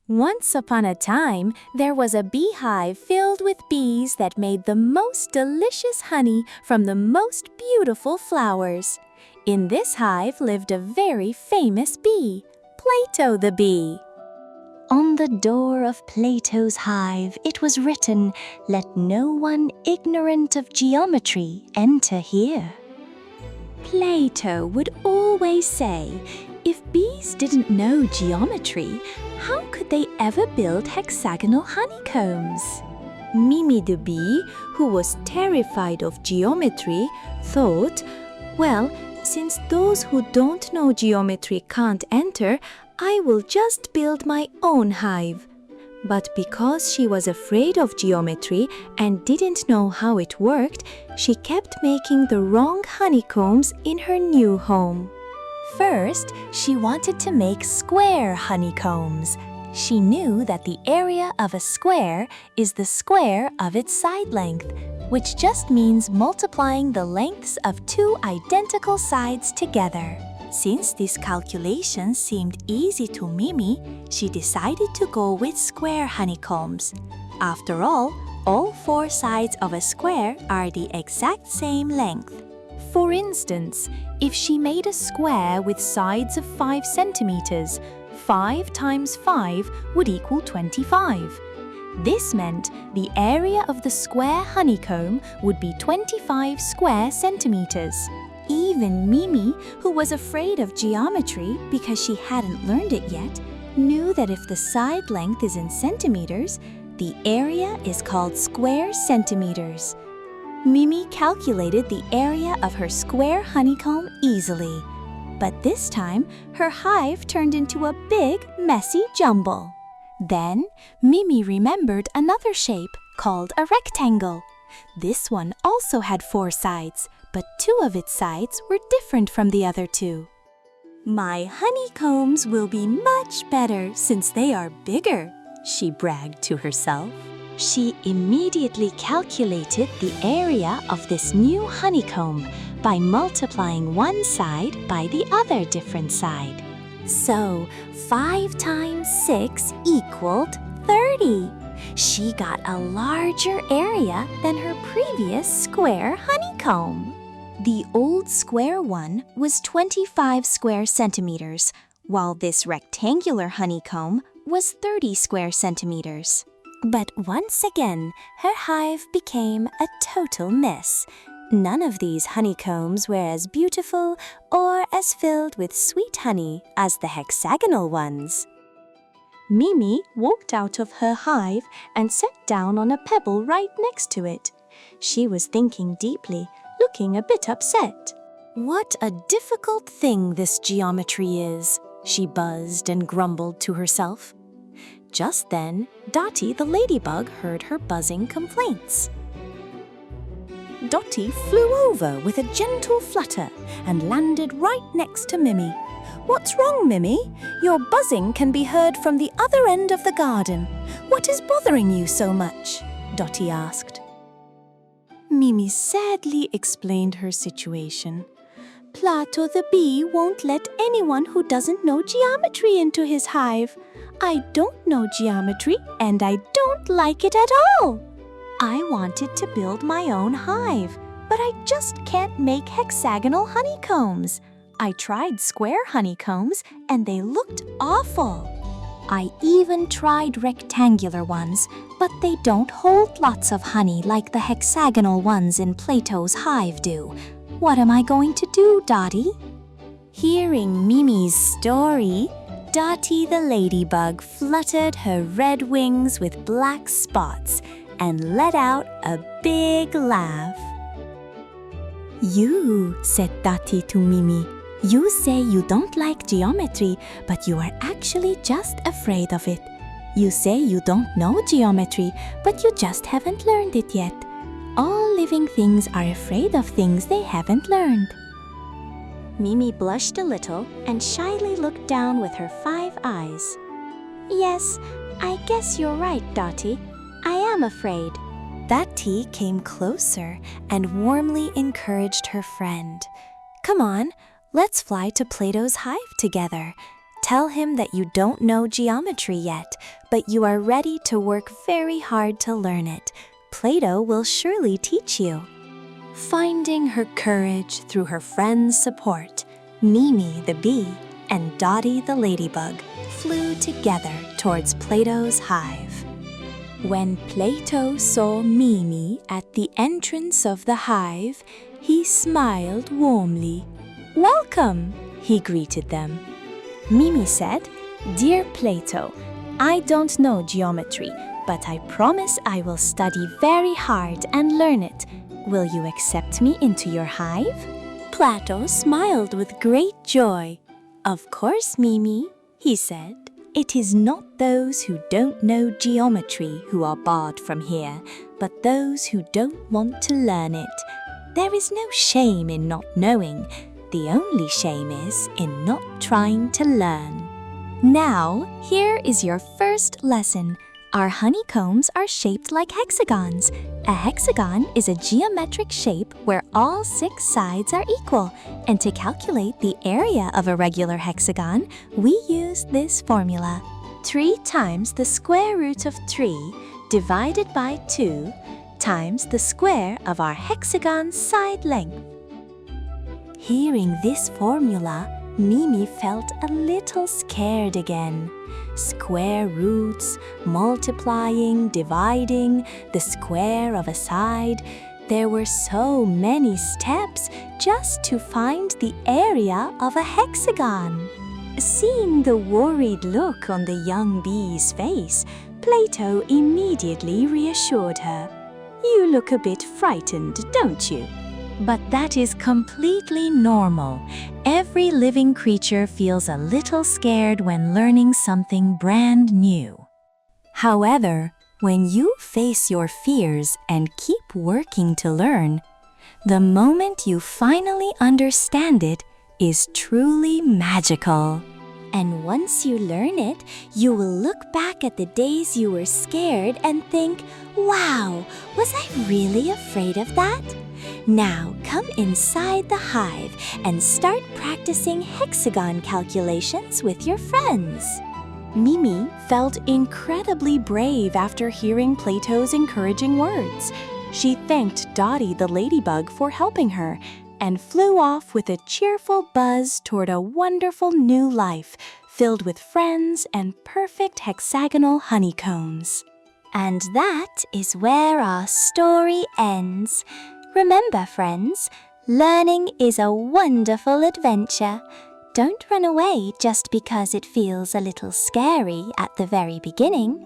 Once upon a time, there was a beehive filled with bees that made the most delicious honey from the most beautiful flowers. In this hive lived a very famous bee, Plato the Bee. On the door of Plato's hive it was written, "Let no one ignorant of geometry enter here." Plato would always say, if bees didn't know geometry, how could they ever build hexagonal honeycombs? Mimi the bee, who was terrified of geometry, thought, well, since those who don't know geometry can't enter, I will just build my own hive. But because she was afraid of geometry and didn't know how it worked, she kept making the wrong honeycombs in her new home. First, she wanted to make square honeycombs. She knew that the area of a square is the square of its side length, which just means multiplying the lengths of two identical sides together. Since this calculation seemed easy to Mimi, she decided to go with square honeycombs. After all four sides of a square are the exact same length. For instance, if she made a square with sides of 5 centimeters, 5 times 5 would equal 25. This meant the area of the square honeycomb would be 25 square centimeters. Even Mimi, who was afraid of geometry because she hadn't learned it yet, knew that if the side length is in centimeters, the area is called square centimeters. Mimi calculated the area of her square honeycomb easily. But this time, her hive turned into a big, messy jumble. Then, Mimi remembered another shape called a rectangle. This one also had 4 sides, but 2 of its sides were different from the other 2. "My honeycombs will be much better since they are bigger," she bragged to herself. She immediately calculated the area of this new honeycomb by multiplying one side by the other different side. So, 5 times 6 equaled 30. She got a larger area than her previous square honeycomb. The old square one was 25 square centimeters, while this rectangular honeycomb was 30 square centimeters. But once again, her hive became a total mess. None of these honeycombs were as beautiful or as filled with sweet honey as the hexagonal ones. Mimi walked out of her hive and sat down on a pebble right next to it. She was thinking deeply, looking a bit upset. "What a difficult thing this geometry is," she buzzed and grumbled to herself. Just then, Dotty the Ladybug heard her buzzing complaints. Dotty flew over with a gentle flutter and landed right next to Mimi. "What's wrong, Mimi? Your buzzing can be heard from the other end of the garden. What is bothering you so much?" Dotty asked. Mimi sadly explained her situation. "Plato the bee won't let anyone who doesn't know geometry into his hive. I don't know geometry and I don't like it at all. I wanted to build my own hive, but I just can't make hexagonal honeycombs. I tried square honeycombs and they looked awful. I even tried rectangular ones, but they don't hold lots of honey like the hexagonal ones in Plato's hive do. What am I going to do, Dotty?" Hearing Mimi's story, Dotty the Ladybug fluttered her red wings with black spots and let out a big laugh. "You," said Dotty to Mimi, "you say you don't like geometry, but you are actually just afraid of it. You say you don't know geometry, but you just haven't learned it yet. All living things are afraid of things they haven't learned." Mimi blushed a little and shyly looked down with her 5 eyes. "Yes, I guess you're right, Dotty. I am afraid." Dotty came closer and warmly encouraged her friend. "Come on, let's fly to Plato's hive together. Tell him that you don't know geometry yet, but you are ready to work very hard to learn it. Plato will surely teach you. Finding her courage through her friends' support, Mimi the bee and Dotty the Ladybug flew together towards Plato's hive. When Plato saw Mimi at the entrance of the hive, he smiled warmly. "Welcome," he greeted them. Mimi said, "Dear Plato, I don't know geometry, but I promise I will study very hard and learn it. Will you accept me into your hive?" Plato smiled with great joy. "Of course, Mimi," he said. "It is not those who don't know geometry who are barred from here, but those who don't want to learn it. There is no shame in not knowing. The only shame is in not trying to learn." Now, here is your first lesson. Our honeycombs are shaped like hexagons. A hexagon is a geometric shape where all 6 sides are equal. And to calculate the area of a regular hexagon, we use this formula. 3 times the square root of 3 divided by 2 times the square of our hexagon's side length. Hearing this formula, Mimi felt a little scared again. Square roots, multiplying, dividing, the square of a side. There were so many steps just to find the area of a hexagon. Seeing the worried look on the young bee's face, Plato immediately reassured her. "You look a bit frightened, don't you? But that is completely normal. Every living creature feels a little scared when learning something brand new. However, when you face your fears and keep working to learn, the moment you finally understand it is truly magical. And once you learn it, you will look back at the days you were scared and think, 'Wow, was I really afraid of that?' Now come inside the hive and start practicing hexagon calculations with your friends." Mimi felt incredibly brave after hearing Plato's encouraging words. She thanked Dotty the Ladybug for helping her and flew off with a cheerful buzz toward a wonderful new life filled with friends and perfect hexagonal honeycombs. And that is where our story ends. Remember, friends, learning is a wonderful adventure. Don't run away just because it feels a little scary at the very beginning.